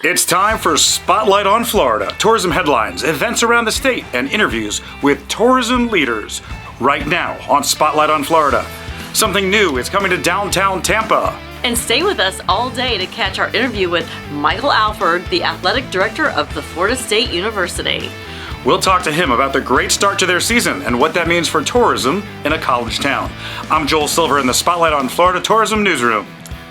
It's time for Spotlight on Florida. Tourism headlines, events around the state, and interviews with tourism leaders. Right now on Spotlight on Florida. Something new is coming to downtown Tampa. And stay with us all day to catch our interview with Michael Alford, the athletic director of the Florida State University. We'll talk to him about the great start to their season and what that means for tourism in a college town. I'm Joel Silver in the Spotlight on Florida Tourism Newsroom.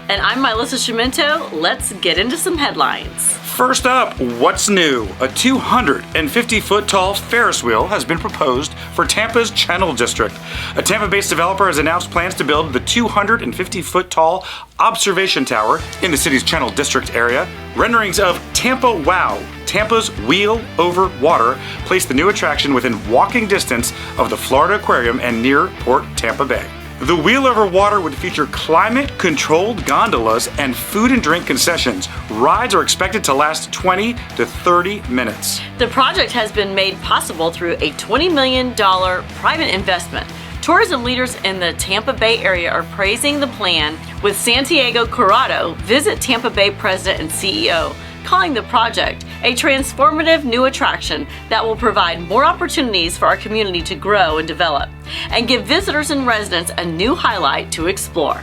And I'm Melissa Schimento. Let's get into some headlines. First up, what's new? A 250-foot tall Ferris wheel has been proposed for Tampa's Channel District. A Tampa-based developer has announced plans to build the 250-foot tall observation tower in the city's Channel District area. Renderings of Tampa Wow, Tampa's Wheel Over Water, place the new attraction within walking distance of the Florida Aquarium and near Port Tampa Bay. The Wheel Over Water would feature climate-controlled gondolas and food and drink concessions. Rides are expected to last 20 to 30 minutes. The project has been made possible through a $20 million private investment. Tourism leaders in the Tampa Bay area are praising the plan, with Santiago Corrado, Visit Tampa Bay president and CEO, calling the project a transformative new attraction that will provide more opportunities for our community to grow and develop, and give visitors and residents a new highlight to explore.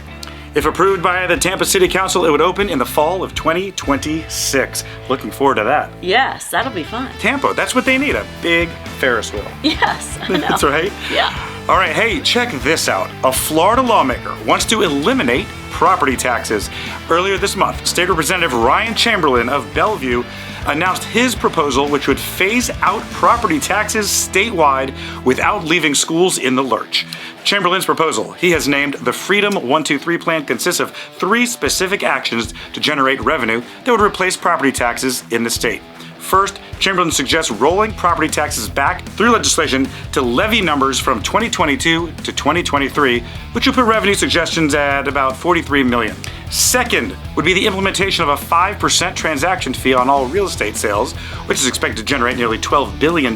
If approved by the Tampa City Council, it would open in the fall of 2026. Looking forward to that. Yes, that'll be fun. Tampa, that's what they need, a big Ferris wheel. Yes, I know. That's right. Yeah. All right, hey, check this out. A Florida lawmaker wants to eliminate property taxes. Earlier this month, State Representative Ryan Chamberlain of Bellevue announced his proposal, which would phase out property taxes statewide without leaving schools in the lurch. Chamberlain's proposal, he has named the Freedom 123 plan, consists of 3 specific actions to generate revenue that would replace property taxes in the state. First, Chamberlain suggests rolling property taxes back through legislation to levy numbers from 2022 to 2023, which would put revenue suggestions at about $43 million. Second would be the implementation of a 5% transaction fee on all real estate sales, which is expected to generate nearly $12 billion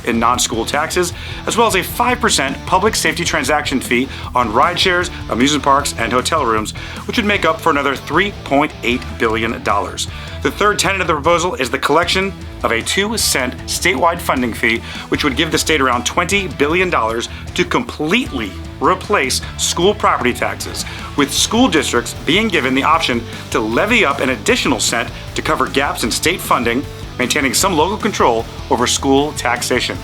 in non-school taxes, as well as a 5% public safety transaction fee on ride shares, amusement parks, and hotel rooms, which would make up for another $3.8 billion. The third tenet of the proposal is the collection of a 2-cent statewide funding fee, which would give the state around $20 billion to completely replace school property taxes, with school districts being given the option to levy up an additional cent to cover gaps in state funding, maintaining some local control over school taxation.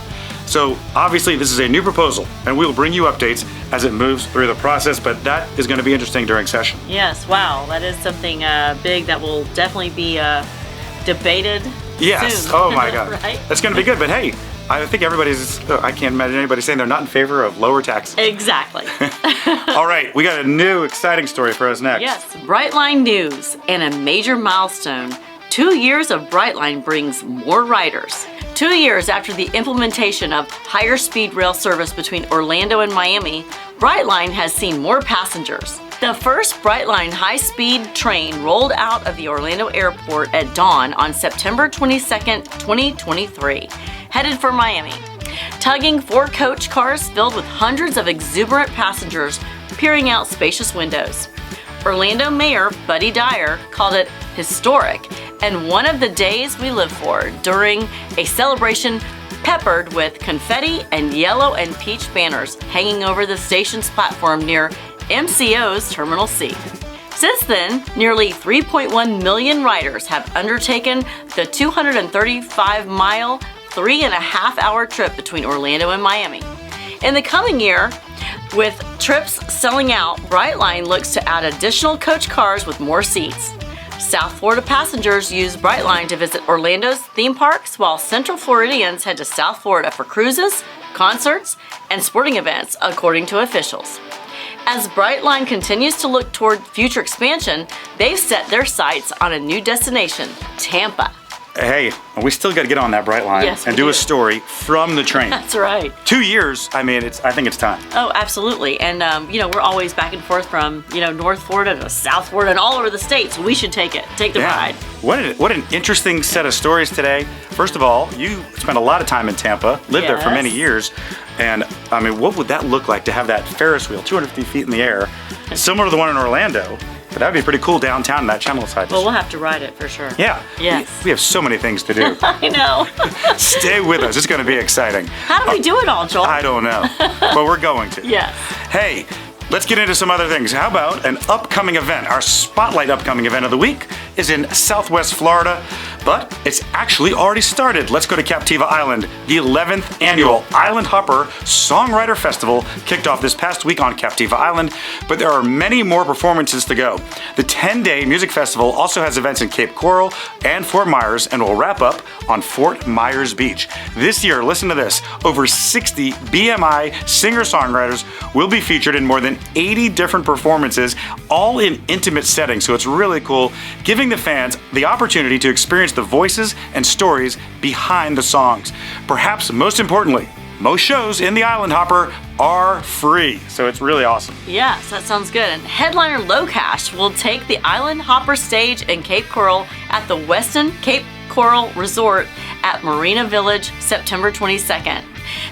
So obviously this is a new proposal, and we will bring you updates as it moves through the process, but that is going to be interesting during session. Yes, wow, that is something big that will definitely be debated soon. Oh my God. Right? That's going to be good, but hey, I think I can't imagine anybody saying they're not in favor of lower taxes. Exactly. All right, we got a new exciting story for us next. Yes, Brightline news and a major milestone. 2 years of Brightline brings more riders. 2 years after the implementation of higher speed rail service between Orlando and Miami, Brightline has seen more passengers. The first Brightline high-speed train rolled out of the Orlando airport at dawn on September 22nd, 2023, headed for Miami. Tugging 4 coach cars filled with hundreds of exuberant passengers peering out spacious windows. Orlando Mayor Buddy Dyer called it historic and one of the days we live for, during a celebration peppered with confetti and yellow and peach banners hanging over the station's platform near MCO's Terminal C. Since then, nearly 3.1 million riders have undertaken the 235-mile, 3.5-hour trip between Orlando and Miami. In the coming year, with trips selling out, Brightline looks to add additional coach cars with more seats. South Florida passengers use Brightline to visit Orlando's theme parks, while Central Floridians head to South Florida for cruises, concerts, and sporting events, according to officials. As Brightline continues to look toward future expansion, they've set their sights on a new destination, Tampa. Hey, we still got to get on that Brightline and do a story from the train. That's right. 2 years, I think it's time. Oh, absolutely. And, we're always back and forth from, North Florida to South Florida and all over the state, so we should take the ride. What an interesting set of stories today. First of all, you spent a lot of time in Tampa, lived there for many years, and, what would that look like to have that Ferris wheel 250 feet in the air, similar to the one in Orlando, But that would be pretty cool downtown in that channel side. Well, we'll have to ride it for sure. Yeah. Yes. We have so many things to do. I know. Stay with us. It's going to be exciting. How do we do it all, Joel? I don't know, but we're going to. Yes. Hey, let's get into some other things. How about an upcoming event? Our spotlight upcoming event of the week is in Southwest Florida, but it's actually already started. Let's go to Captiva Island. The 11th annual Island Hopper Songwriter Festival kicked off this past week on Captiva Island, but there are many more performances to go. The 10-day music festival also has events in Cape Coral and Fort Myers and will wrap up on Fort Myers Beach. This year, listen to this, over 60 BMI singer-songwriters will be featured in more than 80 different performances, all in intimate settings, so it's really cool, giving the fans the opportunity to experience the voices and stories behind the songs. Perhaps most importantly, most shows in the Island Hopper are free, so it's really awesome. Yes, that sounds good. And headliner Low Cash will take the Island Hopper stage in Cape Coral at the Westin Cape Coral Resort at Marina Village, September 22nd.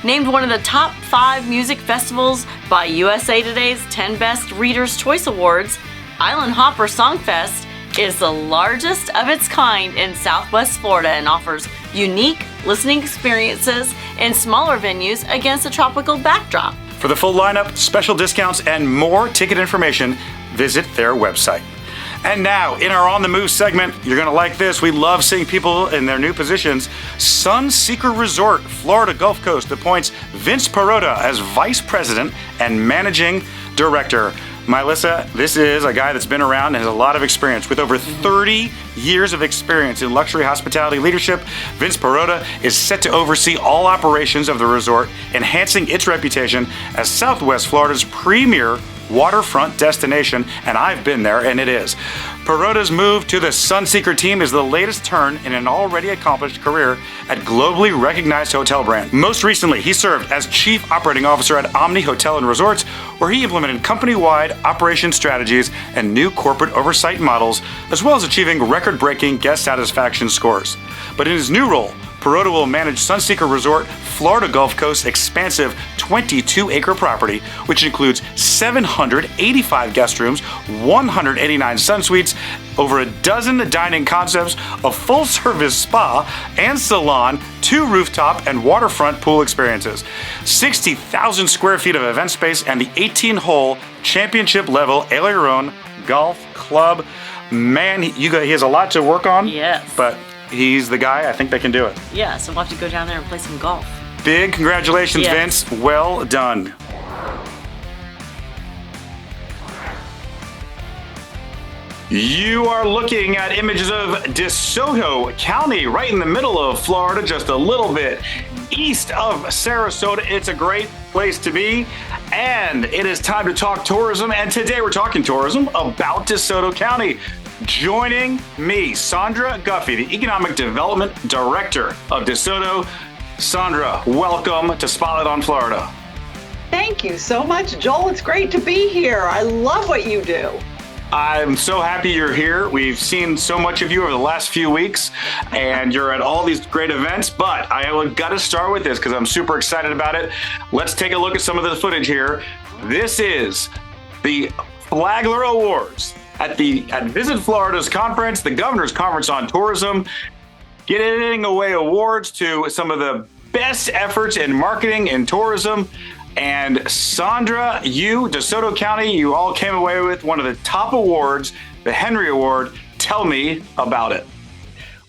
Named one of the top 5 music festivals by USA Today's 10 Best Readers' Choice Awards, Island Hopper Songfest is the largest of its kind in Southwest Florida and offers unique listening experiences in smaller venues against a tropical backdrop. For the full lineup, special discounts, and more ticket information, visit their website. And now, in our On the Move segment, you're going to like this. We love seeing people in their new positions. Sunseeker Resort, Florida Gulf Coast appoints Vince Perota as Vice President and Managing Director. Melissa, this is a guy that's been around and has a lot of experience. With over 30 years of experience in luxury hospitality leadership, Vince Perota is set to oversee all operations of the resort, enhancing its reputation as Southwest Florida's premier waterfront destination, and I've been there, and it is. Perota's move to the Sunseeker team is the latest turn in an already accomplished career at globally recognized hotel brand. Most recently, he served as Chief Operating Officer at Omni Hotel and Resorts, where he implemented company-wide operation strategies and new corporate oversight models, as well as achieving record-breaking guest satisfaction scores. But in his new role, Perota will manage Sunseeker Resort, Florida Gulf Coast's expansive 22-acre property, which includes 785 guest rooms, 189 sun suites, over a dozen dining concepts, a full-service spa and salon, 2 rooftop and waterfront pool experiences, 60,000 square feet of event space, and the 18-hole championship-level Aileron Golf Club. Man, he has a lot to work on. Yes. But he's the guy. I think they can do it. Yeah, so we'll have to go down there and play some golf. Big congratulations, Yes. Vince. Well done. You are looking at images of DeSoto County, right in the middle of Florida, just a little bit east of Sarasota. It's a great place to be, and it is time to talk tourism, and today we're talking tourism about DeSoto County. Joining me, Sandra Guffey, the Economic Development Director of DeSoto. Sandra, welcome to Spotlight on Florida. Thank you so much, Joel. It's great to be here. I love what you do. I'm so happy you're here. We've seen so much of you over the last few weeks, and you're at all these great events, but I got to start with this because I'm super excited about it. Let's take a look at some of the footage here. This is the Flagler Awards at Visit Florida's conference, the Governor's Conference on Tourism, giving away awards to some of the best efforts in marketing and tourism. And Sandra, you, DeSoto County, you all came away with one of the top awards, the Henry Award. Tell me about it.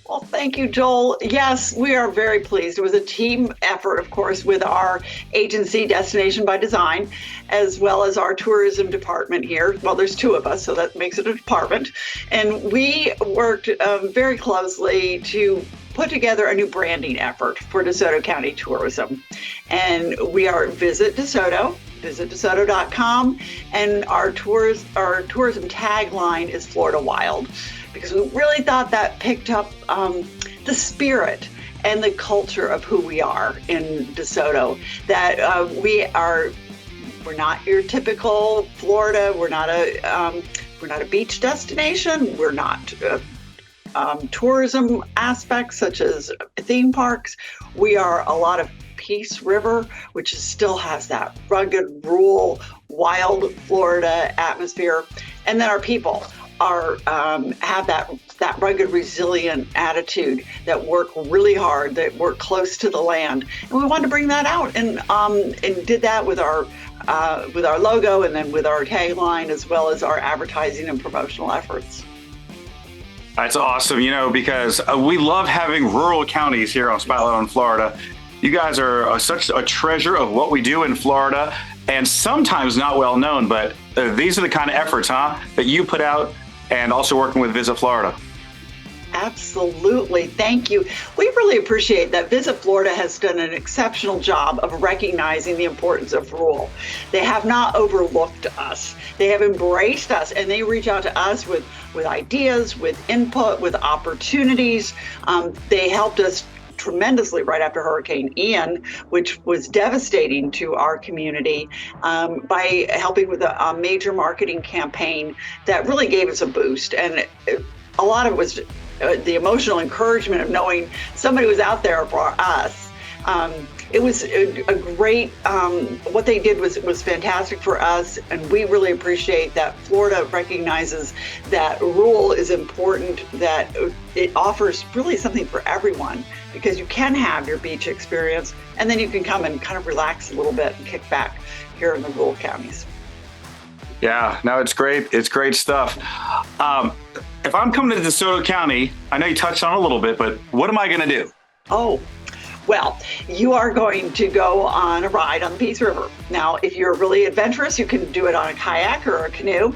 Well, thank you, Joel. Yes, we are very pleased. It was a team effort, of course, with our agency, Destination by Design, as well as our tourism department here. Well, there's 2 of us, so that makes it a department. And we worked very closely to put together a new branding effort for DeSoto County tourism. And we are Visit DeSoto, visitdesoto.com, and our tourism tagline is Florida Wild, because we really thought that picked up the spirit and the culture of who we are in DeSoto, that we're not your typical Florida. We're not a beach destination. We're not tourism aspects such as theme parks. We are a lot of Peace River, which still has that rugged, rural, wild Florida atmosphere. And then our people. are have that rugged, resilient attitude, that work really hard, that work close to the land, and we wanted to bring that out, and did that with our logo, and then with our tagline, as well as our advertising and promotional efforts. That's awesome, because we love having rural counties here on Spotlight on Florida. You guys are such a treasure of what we do in Florida, and sometimes not well known, but these are the kind of efforts, that you put out, and also working with Visit Florida. Absolutely. Thank you. We really appreciate that Visit Florida has done an exceptional job of recognizing the importance of rural. They have not overlooked us. They have embraced us, and they reach out to us with ideas, with input, with opportunities. They helped us tremendously right after Hurricane Ian, which was devastating to our community, by helping with a major marketing campaign that really gave us a boost. And a lot of it was the emotional encouragement of knowing somebody was out there for us. It was a great, what they did was fantastic for us, and we really appreciate that Florida recognizes that rural is important, that it offers really something for everyone, because you can have your beach experience, and then you can come and kind of relax a little bit and kick back here in the rural counties. Yeah, no, it's great. It's great stuff. If I'm coming to DeSoto County, I know you touched on it a little bit, but what am I going to do? Oh, well, you are going to go on a ride on the Peace River. Now, if you're really adventurous, you can do it on a kayak or a canoe,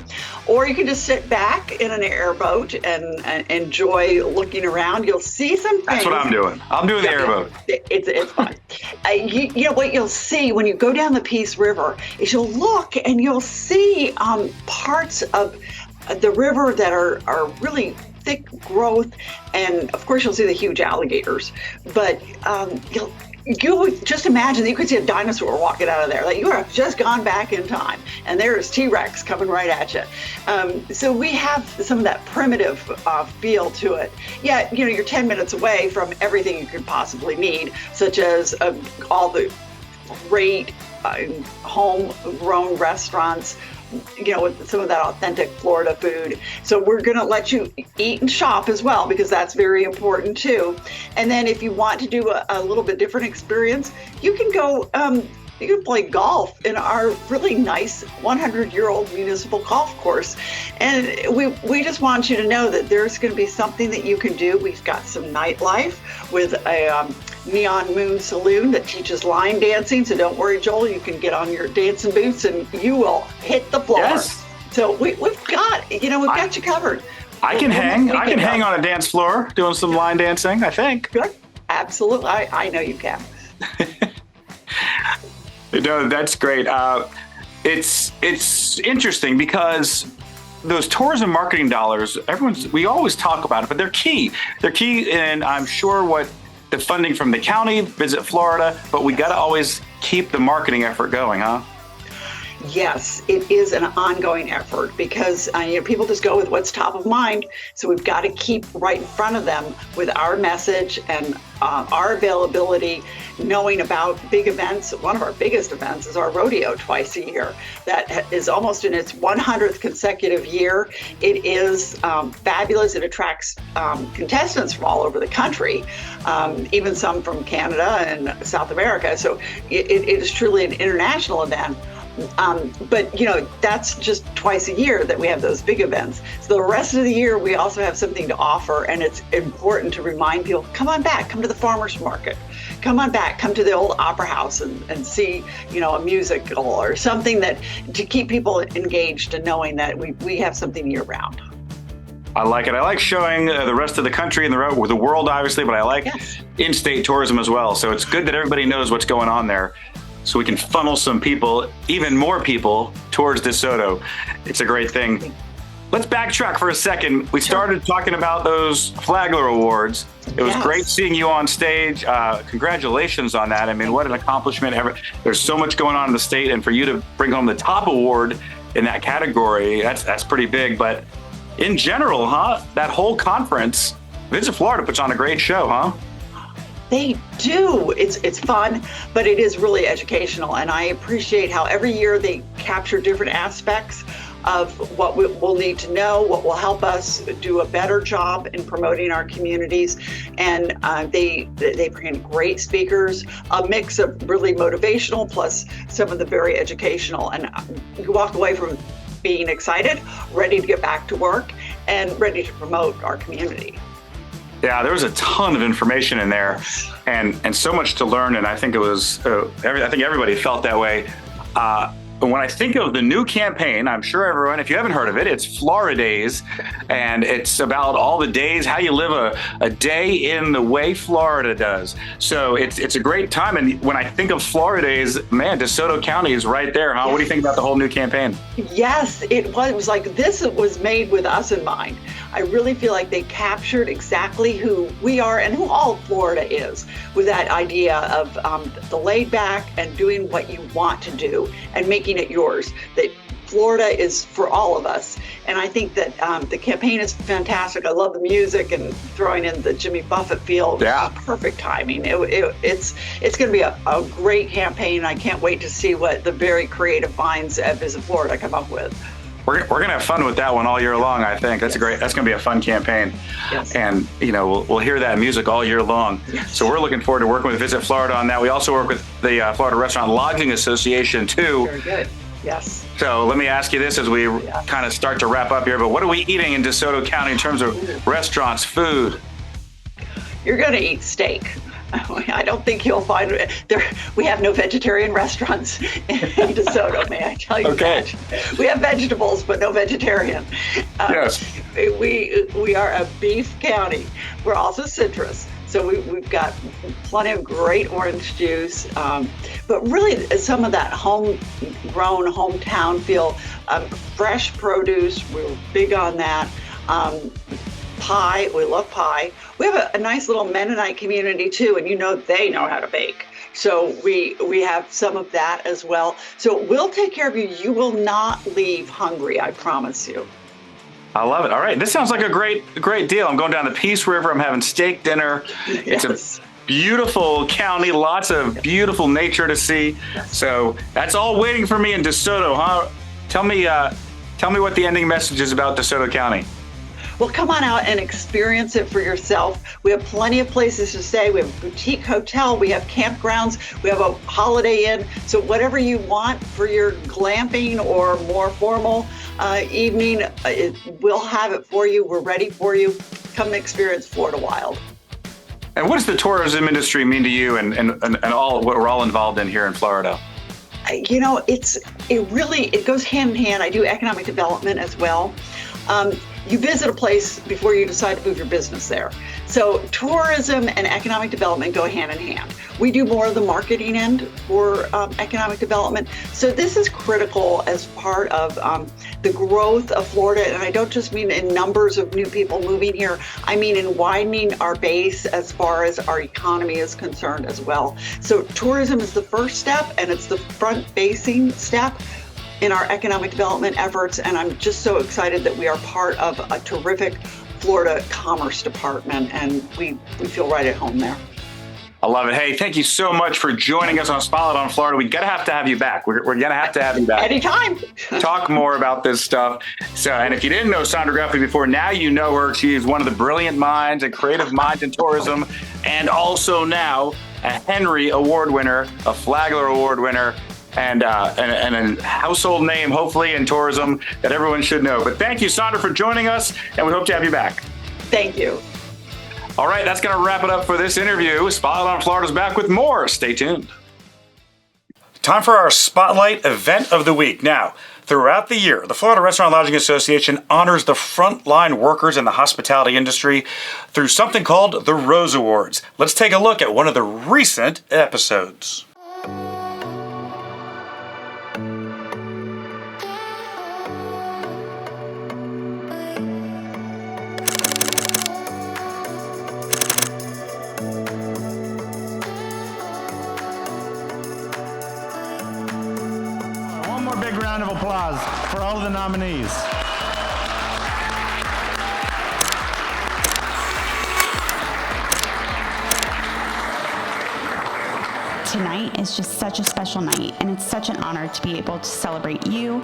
or you can just sit back in an airboat and enjoy looking around. You'll see some things. That's what I'm doing. I'm doing the airboat. It's fun. You know what you'll see when you go down the Peace River is you'll look and you'll see parts of the river that are really thick growth, and of course you'll see the huge alligators, but you just imagine that you could see a dinosaur walking out of there. Like you have just gone back in time, and there is T-Rex coming right at you. So we have some of that primitive feel to it. Yeah, you're 10 minutes away from everything you could possibly need, such as all the great homegrown restaurants, with some of that authentic Florida food. So we're going to let you eat and shop as well, because that's very important too. And then if you want to do a little bit different experience, you can go, you can play golf in our really nice 100-year-old municipal golf course. And we just want you to know that there's going to be something that you can do. We've got some nightlife with a Neon Moon Saloon that teaches line dancing. So don't worry, Joel, you can get on your dancing boots and you will hit the floor. Yes. So we've got you covered. I can hang on a dance floor doing some line dancing, I think. Good. Absolutely. I know you can. No, that's great. It's interesting because those tourism marketing dollars, we always talk about it, but they're key. They're key, and I'm sure what the funding from the county, Visit Florida, but we got to always keep the marketing effort going, huh? Yes, it is an ongoing effort, because people just go with what's top of mind. So we've got to keep right in front of them with our message and our availability, knowing about big events. One of our biggest events is our rodeo twice a year. That is almost in its 100th consecutive year. It is fabulous. It attracts contestants from all over the country, even some from Canada and South America. So it is truly an international event. But that's just twice a year that we have those big events. So the rest of the year, we also have something to offer, and it's important to remind people, come on back, come to the farmer's market, come on back, come to the old opera house and see, a musical or something to keep people engaged and knowing that we have something year round. I like it. I like showing the rest of the country and the world, obviously, but I like in-state tourism as well. So it's good that everybody knows what's going on there, so we can funnel some people, even more people, towards DeSoto. It's a great thing. Let's backtrack for a second. We started talking about those Flagler Awards. It was great seeing you on stage. Congratulations on that. I mean, what an accomplishment. There's so much going on in the state, and for you to bring home the top award in that category, that's pretty big. But in general, that whole conference, Visit Florida puts on a great show, huh? They do. It's fun, but it is really educational. And I appreciate how every year they capture different aspects of what we'll need to know, what will help us do a better job in promoting our communities. And they bring great speakers, a mix of really motivational plus some of the very educational. And you walk away from being excited, ready to get back to work, and ready to promote our community. Yeah, there was a ton of information in there, and so much to learn. And I think it was, I think everybody felt that way. When I think of the new campaign, I'm sure everyone, if you haven't heard of it, it's Florida Days, and it's about all the days, how you live a day in the way Florida does. So it's a great time. And when I think of Florida Days, man, DeSoto County is right there, huh? What do you think about the whole new campaign? Yes, it was like this was made with us in mind. I really feel like they captured exactly who we are and who all of Florida is, with that idea of the laid back and doing what you want to do and making it yours. That Florida is for all of us. And I think that the campaign is fantastic. I love the music, and throwing in the Jimmy Buffett feel. Yeah. Perfect timing. It's going to be a great campaign. I can't wait to see what the very creative minds at Visit Florida come up with. We're going to have fun with that one all year long, I think. That's going to be a fun campaign. Yes. And, we'll hear that music all year long. Yes. So we're looking forward to working with Visit Florida on that. We also work with the Florida Restaurant Lodging Association, too. Very good. Yes. So let me ask you this as we kind of start to wrap up here. But what are we eating in DeSoto County in terms of restaurants, food? You're going to eat steak. I don't think you'll find there. We have no vegetarian restaurants in DeSoto, may I tell you Okay. that. We have vegetables, but no vegetarian. Yes. We are a beef county. We're also citrus. So we've got plenty of great orange juice, but really some of that homegrown, hometown feel, fresh produce. We're big on that. Pie, we love pie. We have a nice little Mennonite community too, and they know how to bake. So we have some of that as well. So we'll take care of you. You will not leave hungry, I promise you. I love it. All right. This sounds like a great deal. I'm going down the Peace River. I'm having steak dinner. Yes. It's a beautiful county, lots of beautiful nature to see. Yes. So that's all waiting for me in DeSoto, huh? Tell me what the ending message is about DeSoto County. Well, come on out and experience it for yourself. We have plenty of places to stay. We have a boutique hotel. We have campgrounds. We have a Holiday Inn. So whatever you want for your glamping or more formal evening, we'll have it for you. We're ready for you. Come experience Florida Wild. And what does the tourism industry mean to you and all what we're all involved in here in Florida? It goes hand in hand. I do economic development as well. You visit a place before you decide to move your business there. So tourism and economic development go hand in hand. We do more of the marketing end for economic development. So this is critical as part of the growth of Florida. And I don't just mean in numbers of new people moving here. I mean in widening our base as far as our economy is concerned as well. So tourism is the first step, and it's the front-facing step in our economic development efforts, and I'm just so excited that we are part of a terrific Florida Commerce Department, and we feel right at home there. I love it. Hey, thank you so much for joining us on Spotlight on Florida. We're going to have you back. We're going to have you back. Anytime. Talk more about this stuff. So, and if you didn't know Sandra Guffey before, now you know her. She is one of the brilliant minds and creative minds in tourism, and also now a Henry Award winner, a Flagler Award winner, and a household name, hopefully, in tourism that everyone should know. But thank you, Sandra, for joining us, and we hope to have you back. Thank you. All right, that's going to wrap it up for this interview. Spotlight on Florida's back with more. Stay tuned. Time for our Spotlight event of the week. Now, throughout the year, the Florida Restaurant Lodging Association honors the frontline workers in the hospitality industry through something called the Rose Awards. Let's take a look at one of the recent episodes. Big round of applause for all of the nominees. tonight is just such a special night, and it's such an honor to be able to celebrate you,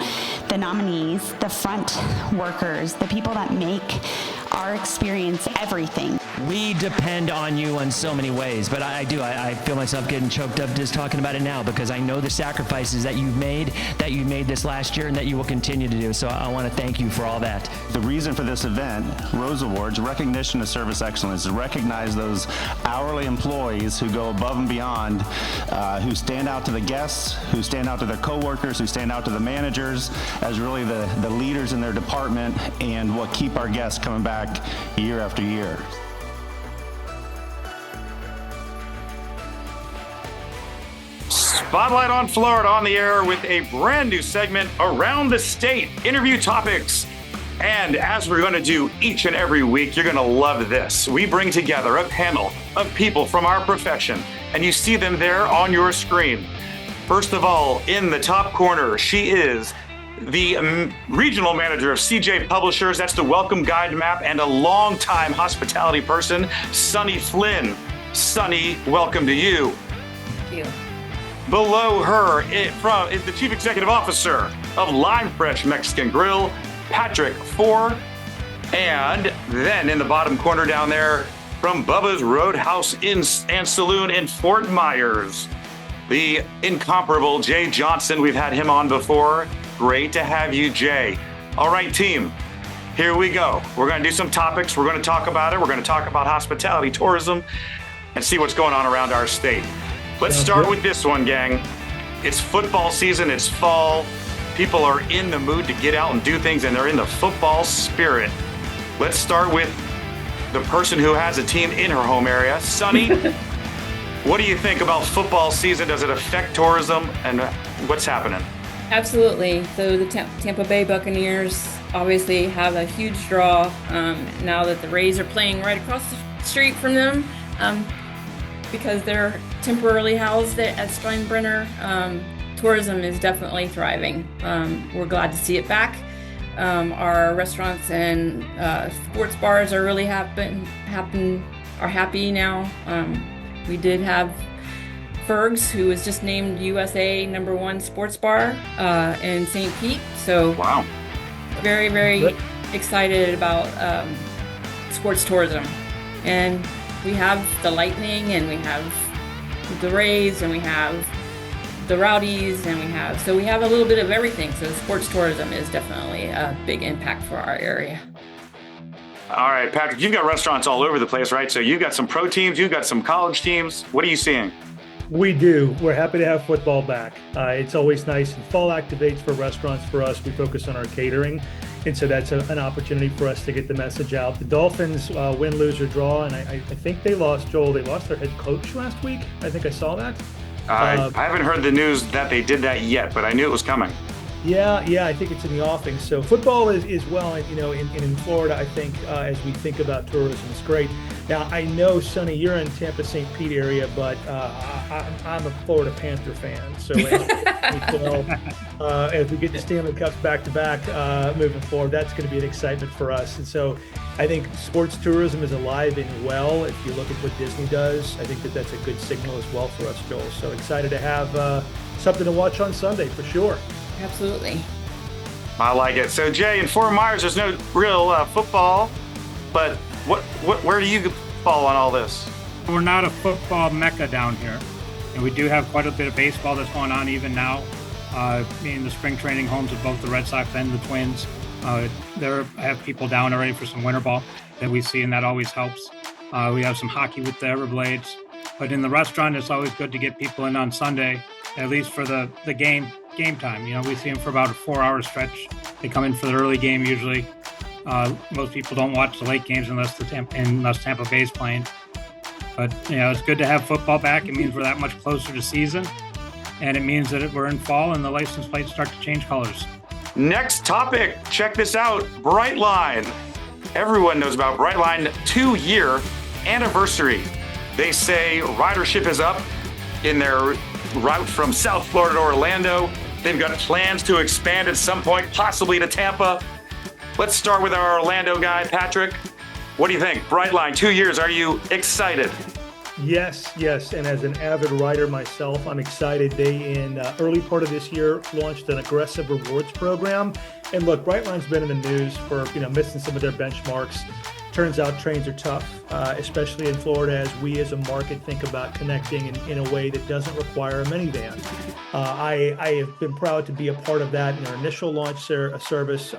the nominees, the front workers, the people that make our experience everything. We depend on you in so many ways, but I feel myself getting choked up just talking about it now, because I know the sacrifices that you made this last year and that you will continue to do. So I want to thank you for all that. The reason for this event, Rose Awards, recognition of service excellence, to recognize those hourly employees who go above and beyond, who stand out to the guests, who stand out to their coworkers, who stand out to the managers as really the leaders in their department, and what keep our guests coming back year after year. Spotlight on Florida on the air with a brand new segment, Around the State, interview topics. And as we're going to do each and every week, you're going to love this. We bring together a panel of people from our profession, and you see them there on your screen. First of all, in the top corner, she is the regional manager of CJ Publishers. That's the welcome guide map, and a longtime hospitality person, Sunny Flynn. Sunny, welcome to you. Thank you. Below her is the Chief Executive Officer of Lime Fresh Mexican Grill, Patrick Ford. And then in the bottom corner down there, from Bubba's Roadhouse Inn and Saloon in Fort Myers, the incomparable Jay Johnson. We've had him on before. Great to have you, Jay. All right, team, here we go. We're going to do some topics. We're going to talk about it. We're going to talk about hospitality, tourism, and see what's going on around our state. Let's start with this one, gang. It's football season. It's fall. People are in the mood to get out and do things, and they're in the football spirit. Let's start with the person who has a team in her home area. Sunny, what do you think about football season? Does it affect tourism, and what's happening? Absolutely. So the Tampa Bay Buccaneers obviously have a huge draw now that the Rays are playing right across the street from them because they're temporarily housed at Steinbrenner. Tourism is definitely thriving. We're glad to see it back. Our restaurants and sports bars are really happy now. We did have Ferg's, who was just named USA #1 sports bar in St. Pete. So wow, very, very excited about sports tourism. And we have the Lightning, and we have the Rays, and we have the Rowdies, and we have a little bit of everything. So sports tourism is definitely a big impact for our area. All right, Patrick, you've got restaurants all over the place, right? So you've got some pro teams, you've got some college teams. What are you seeing? We do. We're happy to have football back. It's always nice. And fall activates for restaurants for us. We focus on our catering. And so that's an opportunity for us to get the message out. The Dolphins win, lose, or draw. And I think they lost, Joel, they lost their head coach last week. I think I saw that. I haven't heard the news that they did that yet, but I knew it was coming. Yeah, I think it's in the offing. So football is well, in Florida, I think, as we think about tourism, it's great. Now, I know, Sonny, you're in Tampa, St. Pete area, but I'm a Florida Panther fan. So as we get the Stanley Cups back-to-back moving forward, that's going to be an excitement for us. And so I think sports tourism is alive and well. If you look at what Disney does, I think that's a good signal as well for us, Joel. So excited to have something to watch on Sunday for sure. Absolutely. I like it. So, Jay, in Fort Myers, there's no real football, but where do you fall on all this? We're not a football mecca down here, and we do have quite a bit of baseball that's going on even now. Being the spring training homes of both the Red Sox and the Twins, there have people down already for some winter ball that we see, and that always helps. We have some hockey with the Everblades, but in the restaurant, it's always good to get people in on Sunday, at least for the game time. We see them for about a 4-hour stretch. They come in for the early game usually. Most people don't watch the late games unless Tampa Bay is playing. But it's good to have football back. It means we're that much closer to season, and it means that we're in fall and the license plates start to change colors. Next topic, check this out, Brightline. Everyone knows about Brightline 2-year anniversary. They say ridership is up in their route from South Florida to Orlando. They've got plans to expand at some point, possibly to Tampa. Let's start with our Orlando guy, Patrick. What do you think? Brightline, 2 years. Are you excited? Yes, yes. And as an avid rider myself, I'm excited. They, in early part of this year, launched an aggressive rewards program. And look, Brightline's been in the news for, missing some of their benchmarks. Turns out trains are tough, especially in Florida, as we as a market think about connecting in a way that doesn't require a minivan. I have been proud to be a part of that in their initial launch service.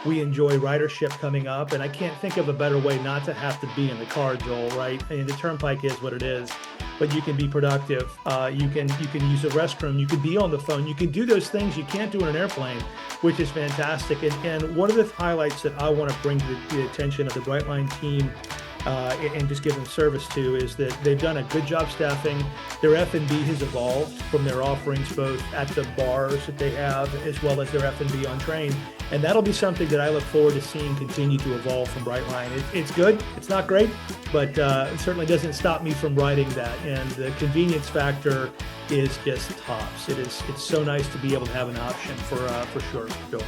We enjoy ridership coming up, and I can't think of a better way not to have to be in the car, Joel, right? I mean, the turnpike is what it is, but you can be productive. You can use a restroom. You can be on the phone. You can do those things you can't do in an airplane, which is fantastic. And one of the highlights that I want to bring to the attention of the Brightline team and just give them service to is that they've done a good job staffing. Their F&B has evolved from their offerings both at the bars that they have as well as their F&B on train. And that'll be something that I look forward to seeing continue to evolve from Brightline. It's good. It's not great, but it certainly doesn't stop me from riding that. And the convenience factor is just tops. It's so nice to be able to have an option for sure. Joel.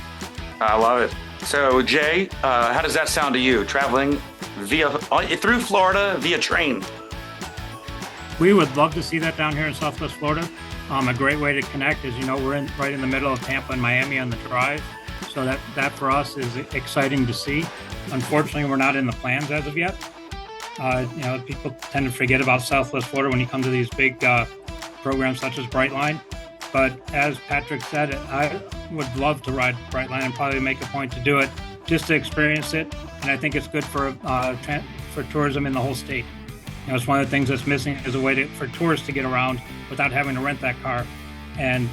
I love it. So Jay, how does that sound to you? Traveling through Florida via train? We would love to see that down here in Southwest Florida. A great way to connect is, we're right in the middle of Tampa and Miami on the drive. So that for us is exciting to see. Unfortunately, we're not in the plans as of yet. People tend to forget about Southwest Florida when you come to these big programs such as Brightline. But as Patrick said, I would love to ride Brightline and probably make a point to do it just to experience it. And I think it's good for tourism in the whole state. It's one of the things that's missing is a way for tourists to get around without having to rent that car and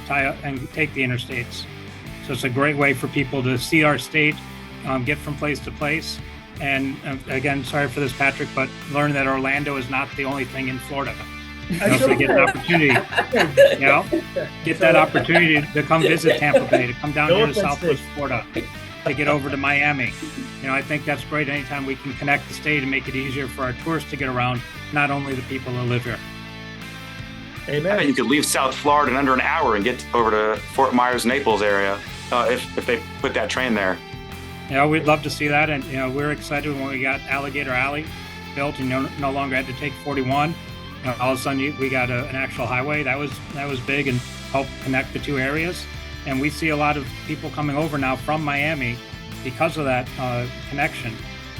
take the interstates. So it's a great way for people to see our state, get from place to place. And again, sorry for this, Patrick, but learn that Orlando is not the only thing in Florida. So get an opportunity, get that opportunity to come visit Tampa Bay, to come down here to Southwest Florida, to get over to Miami. I think that's great anytime we can connect the state and make it easier for our tourists to get around, not only the people who live here. Amen. I mean, you could leave South Florida in under an hour and get over to Fort Myers, Naples area if they put that train there. We'd love to see that, and we're excited when we got Alligator Alley built and no longer had to take 41. All of a sudden we got an actual highway. That was big and helped connect the two areas. And we see a lot of people coming over now from Miami because of that connection.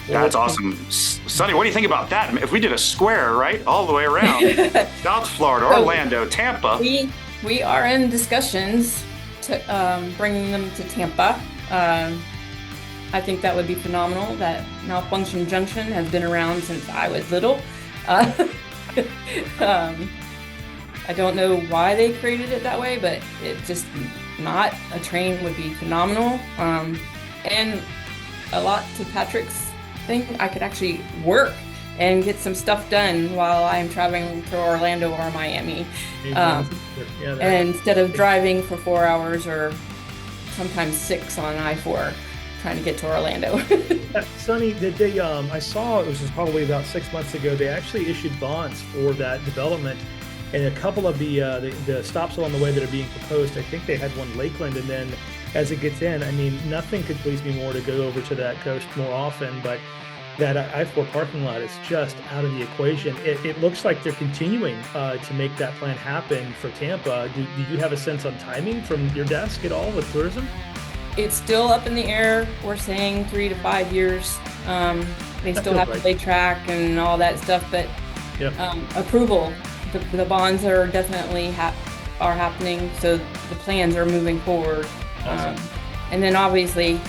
That's awesome. Sonny, what do you think about that? If we did a square, right, all the way around, South Florida, Orlando, Tampa. We are in discussions to bringing them to Tampa. I think that would be phenomenal. That Malfunction Junction has been around since I was little. I don't know why they created it that way, but it just not a train would be phenomenal. And a lot to Patrick's thing, I could actually work and get some stuff done while I'm traveling to Orlando or Miami. And instead of driving for 4 hours or sometimes 6 on I-4 trying to get to Orlando. Sonny, did they, I saw, it was probably about 6 months ago, they actually issued bonds for that development. And a couple of the stops along the way that are being proposed, I think they had one Lakeland, and then as it gets in, I mean, nothing could please me more to go over to that coast more often, but that I-4 parking lot is just out of the equation. It looks like they're continuing to make that plan happen for Tampa. Do you have a sense on timing from your desk at all with tourism? It's still up in the air. We're saying 3 to 5 years. They still have to lay track and all that stuff, but approval. The bonds are definitely are happening, so the plans are moving forward. Awesome. And then obviously,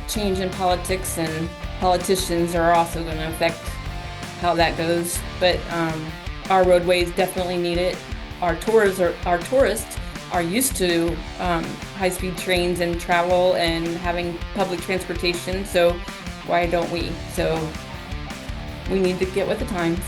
change in politics and politicians are also going to affect how that goes. But our roadways definitely need it. Our tourists are used to high-speed trains and travel and having public transportation, so why don't we? So we need to get with the times.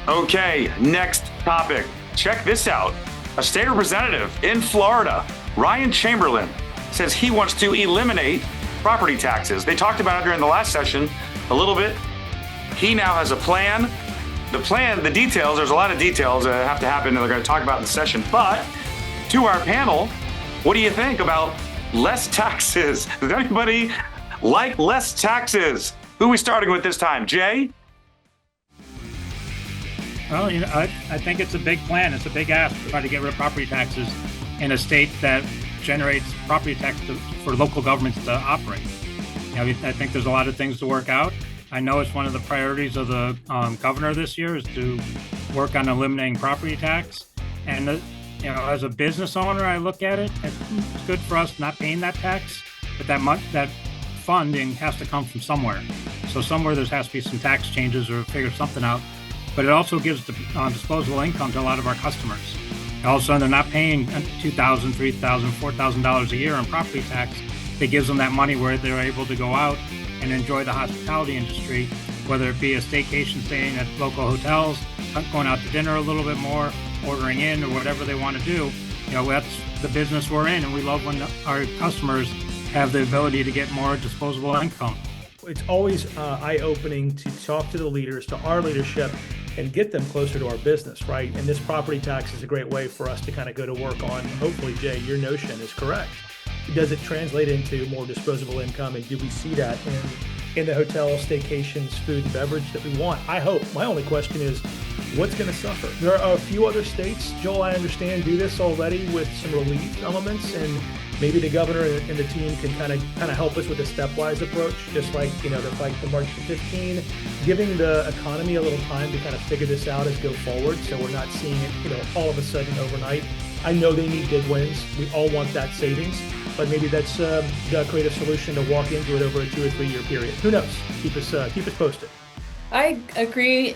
Okay, next topic. Check this out. A state representative in Florida, Ryan Chamberlain, says he wants to eliminate property taxes. They talked about it during the last session a little bit. He now has a plan. The details, there's a lot of details that have to happen and they're going to talk about in the session. But to our panel, what do you think about less taxes? Does anybody like less taxes? Who are we starting with this time? Jay? Well, I think it's a big plan. It's a big ask to try to get rid of property taxes in a state that generates property tax for local governments to operate. I think there's a lot of things to work out. I know it's one of the priorities of the governor this year is to work on eliminating property tax. And as a business owner, I look at it. It's good for us not paying that tax, but that funding has to come from somewhere. So somewhere there has to be some tax changes or figure something out. But it also gives the disposable income to a lot of our customers. All of a sudden, they're not paying $2,000, $3,000, $4,000 a year on property tax. That gives them that money where they're able to go out and enjoy the hospitality industry, whether it be a staycation, staying at local hotels, going out to dinner a little bit more, ordering in, or whatever they want to do. That's the business we're in, and we love when our customers have the ability to get more disposable income. It's always eye-opening to talk to the leaders, to our leadership, and get them closer to our business, right? And this property tax is a great way for us to kind of go to work on. Hopefully, Jay, your notion is correct. Does it translate into more disposable income, and do we see that in the hotel, staycations, food and beverage that we want? I hope. My only question is, what's going to suffer? There are a few other states, Joel, I understand, do this already with some relief elements, and maybe the governor and the team can kind of help us with a stepwise approach, just like the March to 15, giving the economy a little time to kind of figure this out as go forward, so we're not seeing it all of a sudden overnight. I know they need big wins. We all want that savings, but maybe that's the creative solution to walk into it over a 2 or 3 year period. Who knows? Keep us posted. I agree.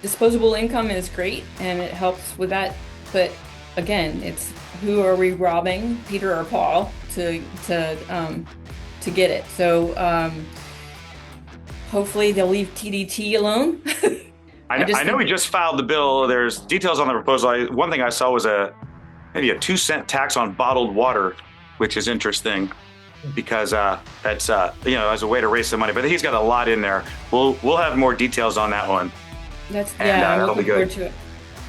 Disposable income is great and it helps with that. But again, it's who are we robbing, Peter or Paul, to get it? So hopefully they'll leave TDT alone. I know we just filed the bill. There's details on the proposal. One thing I saw was maybe a 2-cent tax on bottled water, which is interesting because that's as a way to raise some money. But he's got a lot in there. We'll have more details on that one. I'm looking forward to it.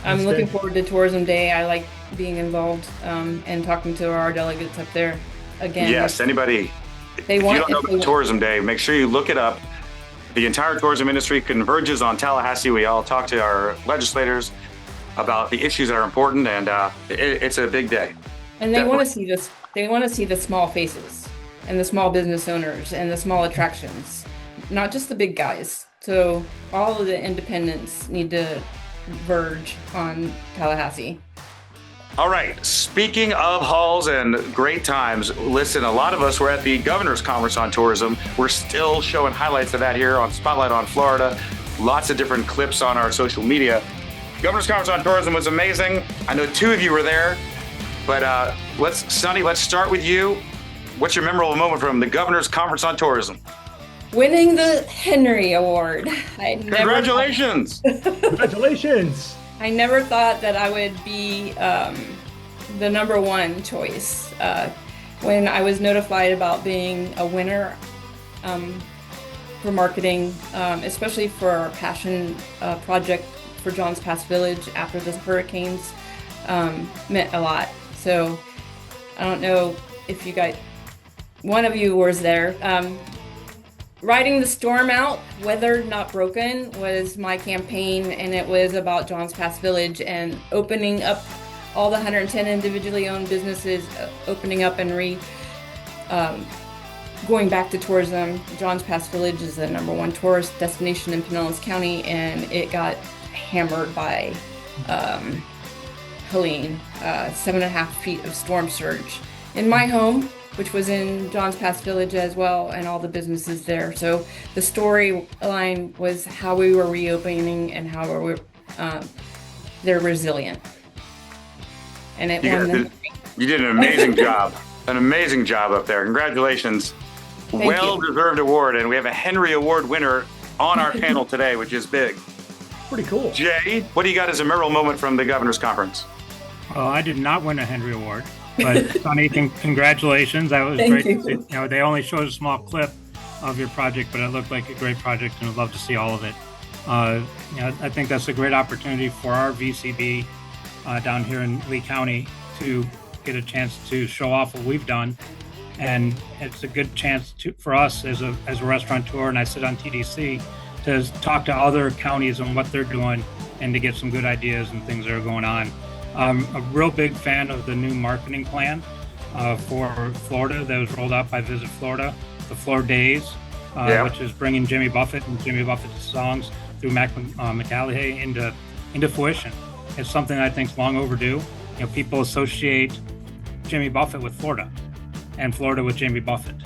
I'm looking forward to Tourism Day. I like being involved and talking to our delegates up there again. Yes, anybody. If you don't know about Tourism Day, make sure you look it up. The entire tourism industry converges on Tallahassee. We all talk to our legislators about the issues that are important, and it's a big day. And they want to see this. They want to see the small faces and the small business owners and the small attractions, not just the big guys. So all of the independents need to verge on Tallahassee. All right. Speaking of halls and great times, listen, a lot of us were at the Governor's Conference on Tourism. We're still showing highlights of that here on Spotlight on Florida. Lots of different clips on our social media. Governor's Conference on Tourism was amazing. I know 2 of you were there, but Sonny, let's start with you. What's your memorable moment from the Governor's Conference on Tourism? Winning the Henry Award. Congratulations! Congratulations! I never thought that I would be the number one choice. When I was notified about being a winner for marketing, especially for our passion project for Johns Pass Village after the hurricanes, meant a lot. So I don't know if you guys, one of you was there. Riding the Storm Out, Weather Not Broken was my campaign, and it was about Johns Pass Village and opening up all the 110 individually owned businesses, opening up and going back to tourism. Johns Pass Village is the #1 tourist destination in Pinellas County, and it got hammered by Helene, 7.5 feet of storm surge in my home, which was in Johns Pass Village as well, and all the businesses there. So the storyline was how we were reopening and how they're resilient. And you did an amazing job. An amazing job up there. Congratulations. Well-deserved award, and we have a Henry Award winner on our panel today, which is big. Pretty cool. Jay, what do you got as a memorable moment from the Governor's Conference? Well, I did not win a Henry Award. But Sonny, congratulations. That was Thank great. you. They only showed a small clip of your project, but it looked like a great project, and I'd love to see all of it. I think that's a great opportunity for our VCB down here in Lee County to get a chance to show off what we've done, and it's a good chance for us as a restaurateur, and I sit on TDC, to talk to other counties on what they're doing and to get some good ideas and things that are going on. I'm a real big fan of the new marketing plan for Florida that was rolled out by Visit Florida, the Floor Days, which is bringing Jimmy Buffett and Jimmy Buffett's songs through McAlehey into fruition. It's something I think is long overdue. People associate Jimmy Buffett with Florida and Florida with Jimmy Buffett.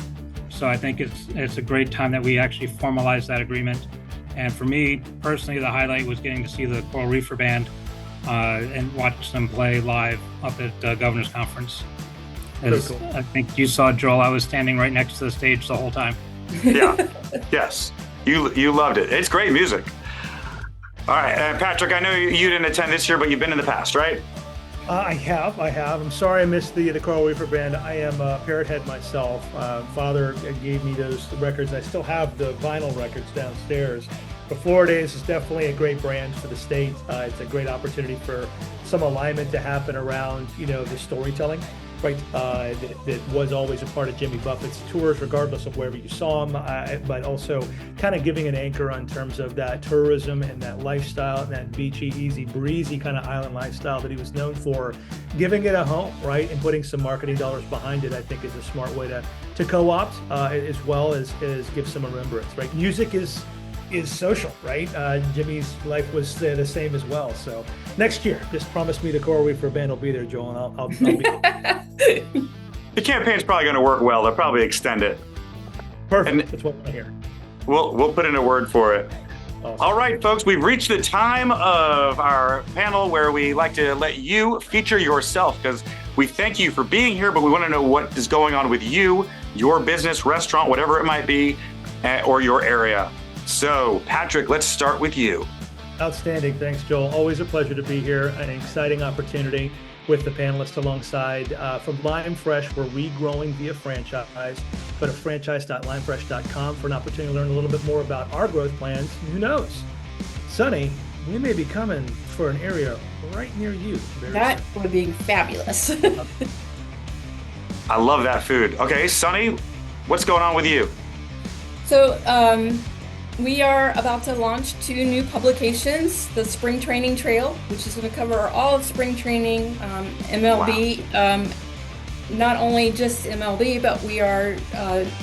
So I think it's a great time that we actually formalize that agreement. And for me personally, the highlight was getting to see the Coral Reefer Band and watch them play live up at Governor's Conference. Cool. I think you saw, Joel, I was standing right next to the stage the whole time. Yeah, yes. You loved it. It's great music. All right, Patrick, I know you didn't attend this year, but you've been in the past, right? I have. I'm sorry I missed the Coral Reefer Band. I am a parrot head myself. Father gave me those records. I still have the vinyl records downstairs. But Florida is definitely a great brand for the state. It's a great opportunity for some alignment to happen around, the storytelling, right? That was always a part of Jimmy Buffett's tours, regardless of wherever you saw him, but also kind of giving an anchor on terms of that tourism and that lifestyle and that beachy, easy breezy kind of island lifestyle that he was known for, giving it a home, right? And putting some marketing dollars behind it, I think, is a smart way to co-opt as well as give some remembrance, right? Music is social, right? Jimmy's life was the same as well. So next year, just promise me the Coral Reefer Band will be there, Joel, and I'll be The campaign's probably going to work well. They'll probably extend it. Perfect. And that's what I hear. We'll put in a word for it. Awesome. All right, folks, we've reached the time of our panel where we like to let you feature yourself, because we thank you for being here, but we want to know what is going on with you, your business, restaurant, whatever it might be, or your area. So, Patrick, let's start with you. Outstanding. Thanks, Joel. Always a pleasure to be here. An exciting opportunity with the panelists alongside. From Lime Fresh, we're regrowing via franchise. Go to franchise.limefresh.com for an opportunity to learn a little bit more about our growth plans. Who knows? Sonny, we may be coming for an area right near you. That would be fabulous. I love that food. Okay, Sonny, what's going on with you? So, we are about to launch 2 new publications, the Spring Training Trail, which is going to cover all of spring training, MLB, wow. Not only just MLB, but we are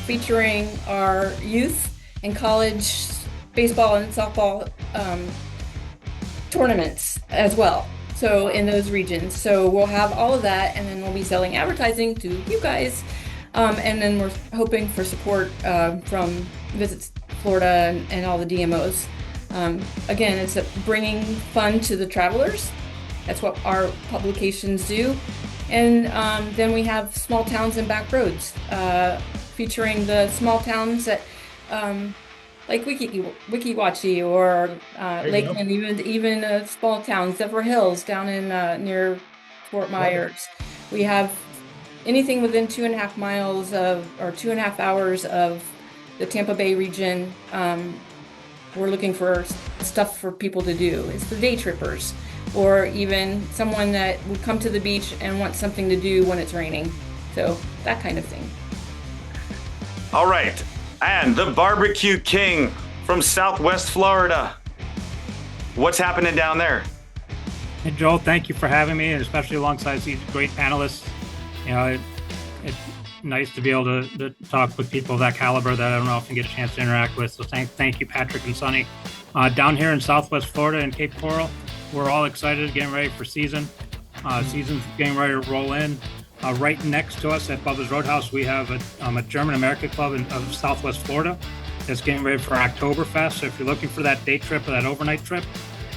featuring our youth and college baseball and softball tournaments as well. So in those regions. So we'll have all of that, and then we'll be selling advertising to you guys. And then we're hoping for support from Visit Florida and all the DMOs. Again, it's bringing fun to the travelers. That's what our publications do. And then we have small towns and back roads, featuring the small towns that, like Wiki Wachi or Lakeland, even small towns, Zephyr Hills down in near Fort Myers. We have anything within 2.5 miles of, or 2.5 hours of the Tampa Bay region. We're looking for stuff for people to do. It's the day trippers, or even someone that would come to the beach and want something to do when it's raining. So that kind of thing. All right. And the Barbecue King from Southwest Florida. What's happening down there? Hey, Joel, thank you for having me, and especially alongside these great panelists. It's nice to be able to talk with people of that caliber that I don't often get a chance to interact with. So thank you, Patrick and Sonny. Down here in Southwest Florida and Cape Coral, we're all excited, getting ready for season. Season's getting ready to roll in. Right next to us at Bubba's Roadhouse, we have a German American club of Southwest Florida that's getting ready for Oktoberfest. So if you're looking for that day trip or that overnight trip,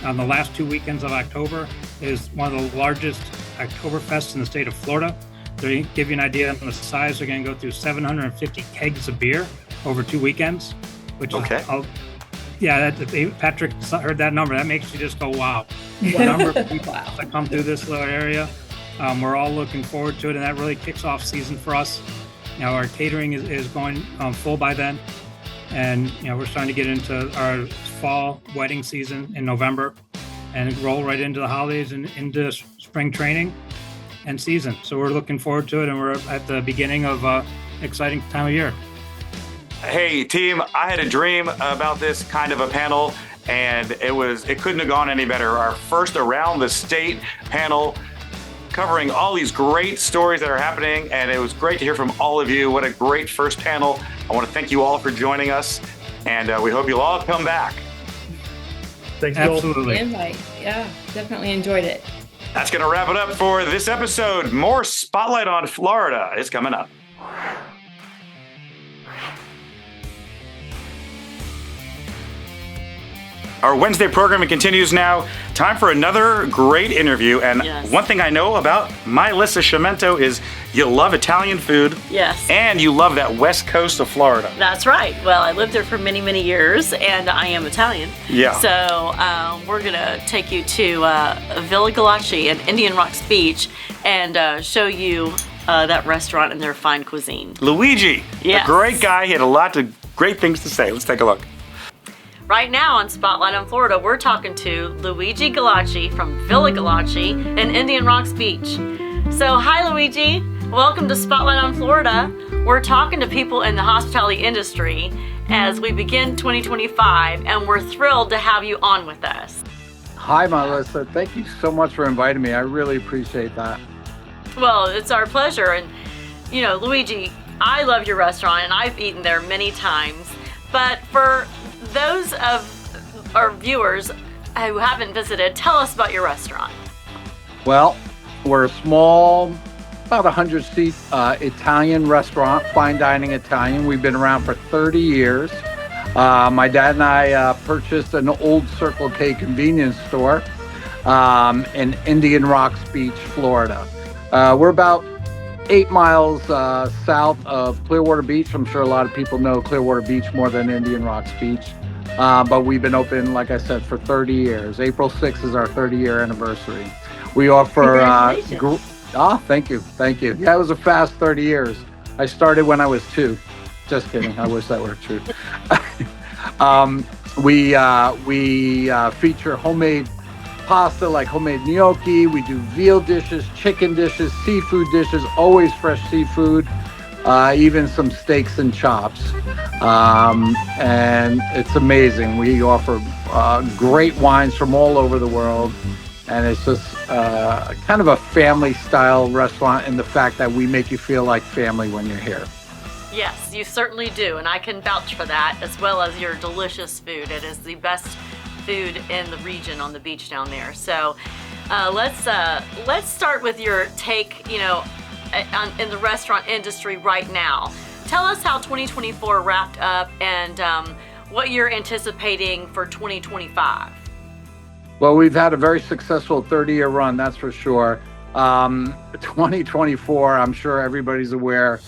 the last 2 weekends of October is one of the largest Oktoberfests in the state of Florida. To give you an idea on the size, they're going to go through 750 kegs of beer over 2 weekends, which okay. Patrick heard that number. That makes you just go, wow. The number of people that come through this little area. We're all looking forward to it, and that really kicks off season for us. Our catering is going full by then, and we're starting to get into our fall wedding season in November, and roll right into the holidays and into spring training and season. So we're looking forward to it, and we're at the beginning of an exciting time of year. Hey, team, I had a dream about this kind of a panel, and it couldn't have gone any better. Our first around the state panel covering all these great stories that are happening, and it was great to hear from all of you. What a great first panel. I want to thank you all for joining us, and we hope you'll all come back. Thanks, Joel. Absolutely. Invite. Yeah, definitely enjoyed it. That's going to wrap it up for this episode. More Spotlight on Florida is coming up. Our Wednesday programming continues now. Time for another great interview. And Yes. one thing I know about Melissa Cimento is you love Italian food. Yes. And you love that west coast of Florida. That's right. Well, I lived there for many, many years, and I am Italian. Yeah. So we're going to take you to Villa Galacci and Indian Rocks Beach and show you that restaurant and their fine cuisine. Luigi, Yes. a great guy. He had a lot of great things to say. Let's take a look. Right now on Spotlight on Florida, we're talking to Luigi Galacci from Villa Galacci and Indian Rocks Beach. So, hi Luigi, welcome to Spotlight on Florida. We're talking to people in the hospitality industry as we begin 2025, and we're thrilled to have you on with us. Hi, Melissa. Thank you so much for inviting me. I really appreciate that. Well, it's our pleasure. And, you know, Luigi, I love your restaurant, and I've eaten there many times. But for those of our viewers who haven't visited, tell us about your restaurant. Well, we're a small, about 100-seat Italian restaurant, fine dining Italian. We've been around for 30 years. My dad and I purchased an old Circle K convenience store in Indian Rocks Beach, Florida. We're about 8 miles south of Clearwater Beach. I'm sure a lot of people know Clearwater Beach more than Indian Rocks Beach. But we've been open, like I said, for 30 years. April 6th is our 30-year anniversary. We offer... thank you. Thank you. Yeah, it was a fast 30 years. I started when I was 2. Just kidding. I wish that were true. We feature homemade pasta, like homemade gnocchi. We do veal dishes, chicken dishes, seafood dishes, always fresh seafood, even some steaks and chops. And it's amazing. We offer great wines from all over the world. And it's just kind of a family style restaurant in the fact that we make you feel like family when you're here. Yes, you certainly do, and I can vouch for that, as well as your delicious food. It is the best food in the region on the beach down there. So let's start with your take, you know, in the restaurant industry right now. Tell us how 2024 wrapped up and what you're anticipating for 2025. Well, we've had a very successful 30-year run, that's for sure. 2024, I'm sure everybody's aware,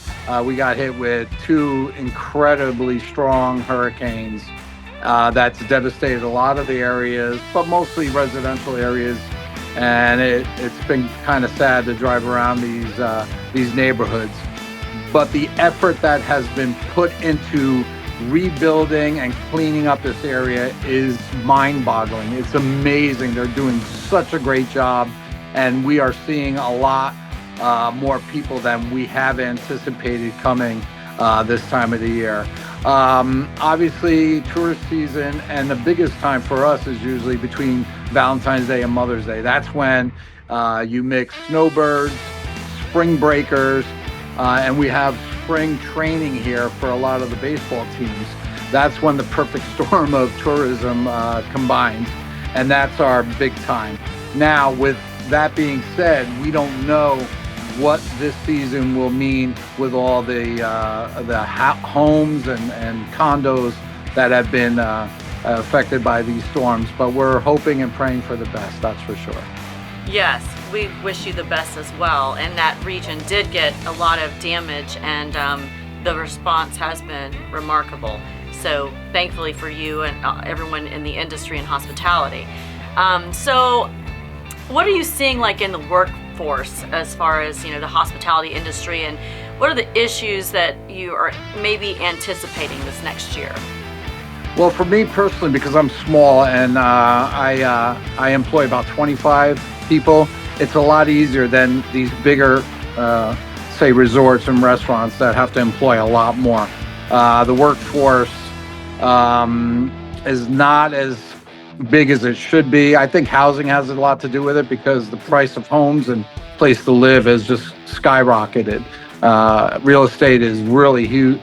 we got hit with 2 incredibly strong hurricanes. That's devastated a lot of the areas, but mostly residential areas. And it's been kind of sad to drive around these neighborhoods. But the effort that has been put into rebuilding and cleaning up this area is mind-boggling. It's amazing. They're doing such a great job, and we are seeing a lot more people than we have anticipated coming this time of the year. Obviously, tourist season, and the biggest time for us is usually between Valentine's Day and Mother's Day. That's when you mix snowbirds, spring breakers, and we have spring training here for a lot of the baseball teams. That's when the perfect storm of tourism combines, and that's our big time. Now, with that being said, we don't know what this season will mean with all the homes and condos that have been affected by these storms, but we're hoping and praying for the best, that's for sure. Yes, we wish you the best as well. And that region did get a lot of damage, and the response has been remarkable. So thankfully for you and everyone in the industry and hospitality. So what are you seeing like in the workforce as far as, you know, the hospitality industry, and what are the issues that you are maybe anticipating this next year? Well, for me personally, because I'm small and I employ about 25 people, it's a lot easier than these bigger, say, resorts and restaurants that have to employ a lot more. The workforce is not as big as it should be. I think housing has a lot to do with it because the price of homes and place to live has just skyrocketed. Real estate is really huge,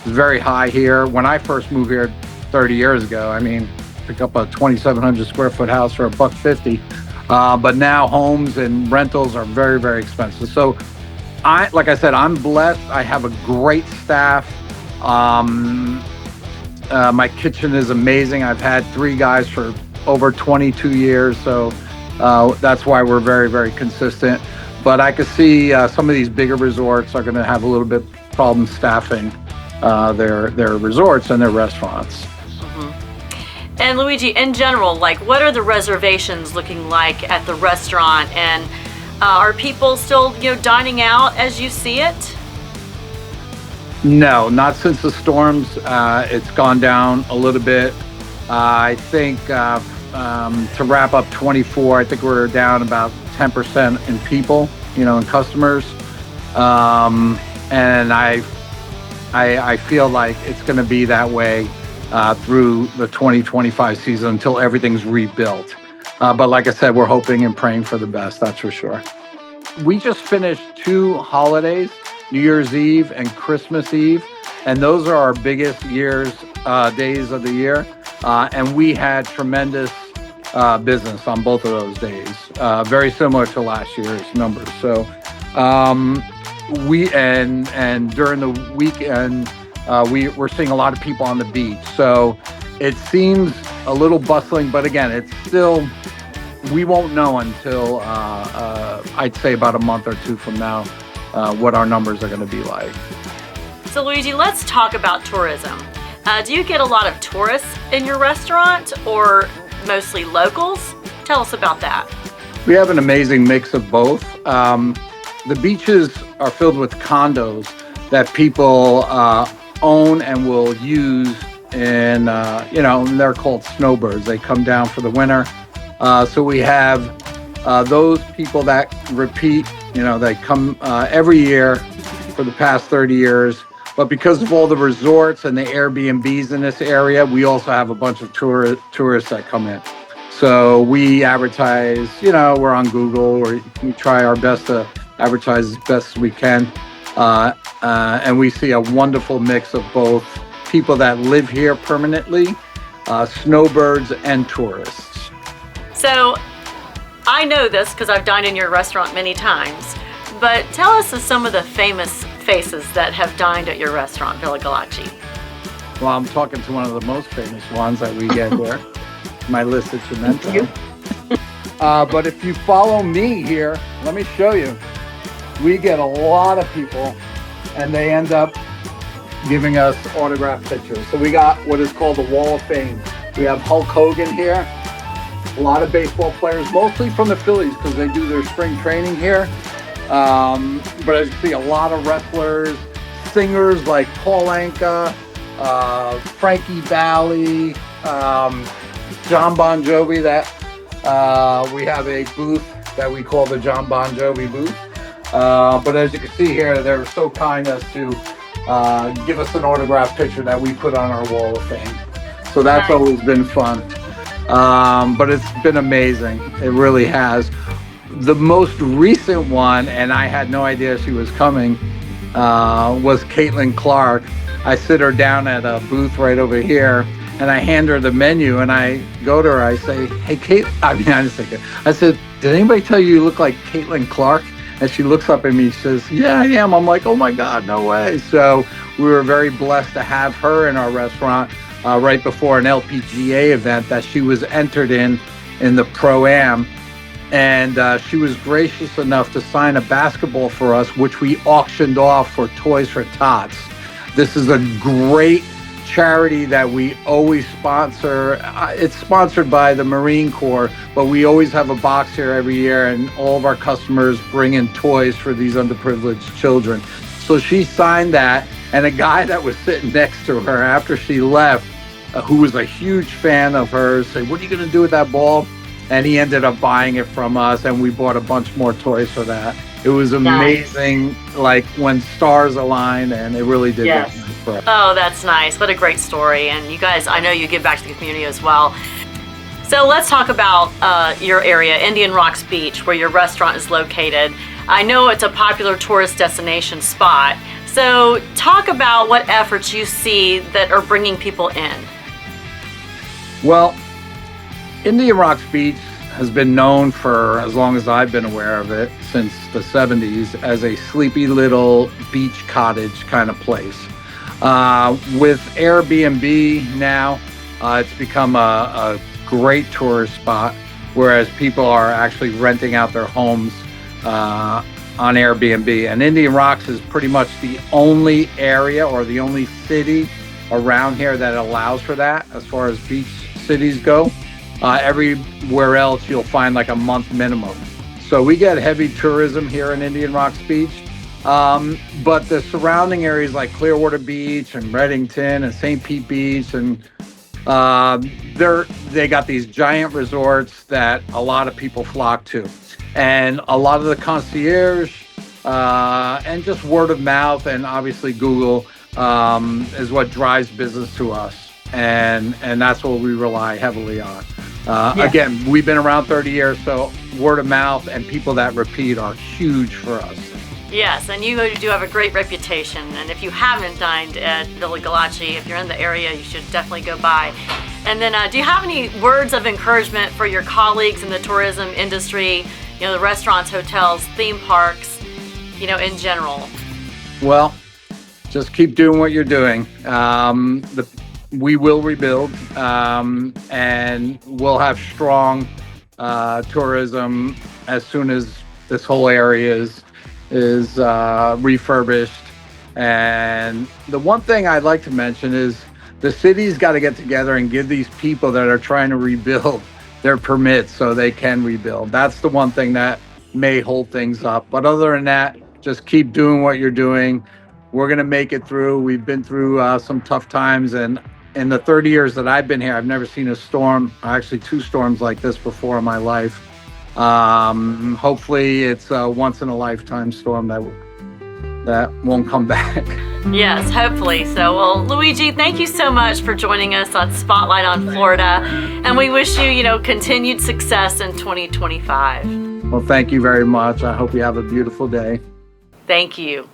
very high here. When I first moved here 30 years ago, I mean, pick up a 2,700 square foot house for $150. But now homes and rentals are very, very expensive. So like I said, I'm blessed. I have a great staff. My kitchen is amazing. I've had 3 guys for over 22 years. So that's why we're very, very consistent. But I could see some of these bigger resorts are going to have a little bit problem staffing their resorts and their restaurants. And Luigi, in general, like, what are the reservations looking like at the restaurant? And are people still, dining out as you see it? No, not since the storms. It's gone down a little bit. I think to wrap up 24, I think we're down about 10% in people, in customers. And I feel like it's going to be that way through the 2025 season until everything's rebuilt. But like I said, we're hoping and praying for the best, that's for sure. We just finished 2 holidays, New Year's Eve and Christmas Eve, and those are our biggest days of the year. And we had tremendous business on both of those days, very similar to last year's numbers. So and during the weekend, we're seeing a lot of people on the beach. So it seems a little bustling, but again, it's still, we won't know until I'd say about a month or 2 from now what our numbers are going to be like. So Luigi, let's talk about tourism. Do you get a lot of tourists in your restaurant or mostly locals? Tell us about that. We have an amazing mix of both. The beaches are filled with condos that people own and will use, and they're called snowbirds. They come down for the winter. So we have those people that repeat, they come every year for the past 30 years. But because of all the resorts and the Airbnbs in this area, we also have a bunch of tourists that come in. So we advertise, we're on Google, or we try our best to advertise as best as we can. And we see a wonderful mix of both people that live here permanently, snowbirds, and tourists. So I know this because I've dined in your restaurant many times, but tell us of some of the famous faces that have dined at your restaurant, Villa Galachi. Well, I'm talking to one of the most famous ones that we get here. My list is Cemento. But if you follow me here, let me show you. We get a lot of people, and they end up giving us autographed pictures. So we got what is called the Wall of Fame. We have Hulk Hogan here, a lot of baseball players, mostly from the Phillies because they do their spring training here. But as you see, a lot of wrestlers, singers like Paul Anka, Frankie Valli, John Bon Jovi. We have a booth that we call the John Bon Jovi booth. But as you can see here, they're so kind as to give us an autographed picture that we put on our Wall of Fame. So that's always been fun. But it's been amazing. It really has. The most recent one, and I had no idea she was coming, was Caitlin Clark. I sit her down at a booth right over here, and I hand her the menu, and I go to her, I say, hey, Kate, I said, did anybody tell you look like Caitlin Clark? And she looks up at me, she says, yeah, I am. I'm like, oh my God, no way. So we were very blessed to have her in our restaurant right before an LPGA event that she was entered in the Pro-Am. And she was gracious enough to sign a basketball for us, which we auctioned off for Toys for Tots. This is a great charity that we always sponsor. It's sponsored by the Marine Corps, but we always have a box here every year, and all of our customers bring in toys for these underprivileged children. So she signed that, and a guy that was sitting next to her after she left, who was a huge fan of hers, said, what are you going to do with that ball? And he ended up buying it from us, and we bought a bunch more toys for that. It was amazing, like when stars aligned, and it really did. Yes. For us. Oh, that's nice. What a great story. And you guys, I know you give back to the community as well. So let's talk about your area, Indian Rocks Beach, where your restaurant is located. I know it's a popular tourist destination spot. So talk about what efforts you see that are bringing people in. Well, Indian Rocks Beach has been known for as long as I've been aware of it, since the 70s, as a sleepy little beach cottage kind of place. With Airbnb now, it's become a great tourist spot, whereas people are actually renting out their homes on Airbnb. And Indian Rocks is pretty much the only area or the only city around here that allows for that as far as beach cities go. Everywhere else you'll find like a month minimum. So we get heavy tourism here in Indian Rocks Beach. But the surrounding areas like Clearwater Beach and Reddington and St. Pete Beach, and they got these giant resorts that a lot of people flock to. And a lot of the concierge and just word of mouth and obviously Google is what drives business to us. And that's what we rely heavily on. Again, we've been around 30 years, so word of mouth and people that repeat are huge for us. Yes, and you do have a great reputation. And if you haven't dined at Villa Galachi, if you're in the area, you should definitely go by. And then do you have any words of encouragement for your colleagues in the tourism industry, the restaurants, hotels, theme parks, in general? Well, just keep doing what you're doing. We will rebuild, and we'll have strong tourism as soon as this whole area is refurbished. And the one thing I'd like to mention is the city's got to get together and give these people that are trying to rebuild their permits so they can rebuild. That's the one thing that may hold things up. But other than that, just keep doing what you're doing. We're going to make it through. We've been through some tough times, and in the 30 years that I've been here, I've never seen a storm, actually 2 storms like this before in my life. Hopefully it's a once in a lifetime storm that won't come back. Yes, hopefully. So, well, Luigi, thank you so much for joining us on Spotlight on Florida. And we wish you, continued success in 2025. Well, thank you very much. I hope you have a beautiful day. Thank you.